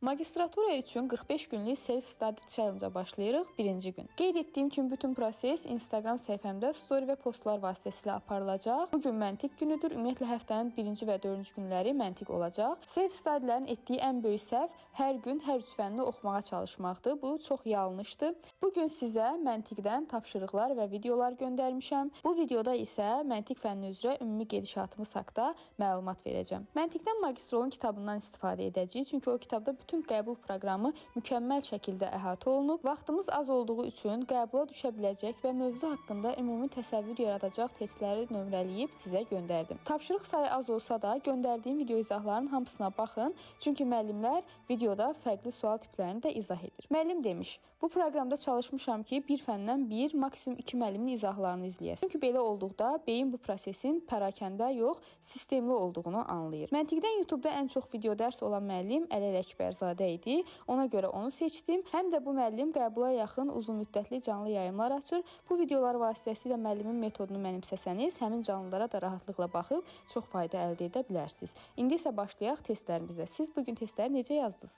Magistratura üçün 45 günlük self-study challenge-a başlayırıq. Birinci gün. Qeyd etdiyim kimi bütün proses Instagram səhifəmdə story və postlar vasitəsilə aparılacaq. Bu gün məntiq günüdür. Ümumiyyətlə həftənin 1-ci və 4-cü günləri məntiq olacaq. Self-studylərin etdiyi ən böyük səhv hər gün hər üç fənni oxumağa çalışmaqdır. Bu çox yanlışdır. Bu gün sizə məntiqdən tapşırıqlar və videolar göndərmişəm. Bu videoda isə məntiq fənni üzrə ümumi gedişatımız haqqında məlumat verəcəm. Məntiqdən Magistrolun kitabından istifadə edəcəyik, çünki o kitabda bütün qəbul proqramı mükəmməl şəkildə əhatə olunub. Vaxtımız az olduğu üçün qəbula düşə biləcək və mövzu haqqında ümumi təsəvvür yaradacaq testləri nömrələyib sizə göndərdim. Tapşırıq sayı az olsa da göndərdiyim video izahlarının hamısına baxın, çünki müəllimlər videoda fərqli sual tiplərini də izah edir. Müəllim demiş: "Bu proqramda çalışmışam ki, bir fəndən bir, maksimum 2 müəllimin izahlarını izləyəsiniz. Çünki belə olduqda beyin bu prosesin pərakəndə yox, sistemli olduğunu anlayır." Məntiqdən YouTube-da ən çox video dərs olan müəllim Ələl Əkbərzadə idi. Ona görə onu seçdim. Həm də bu müəllim qəbula yaxın uzunmüddətli canlı yayımlar açır. Bu videolar vasitəsilə müəllimin metodunu mənimsəsəniz, həmin canlılara da rahatlıqla baxıb çox fayda əldə edə bilərsiniz. İndi isə başlayaq testlərimizə. Siz bu gün testləri necə yazdınız?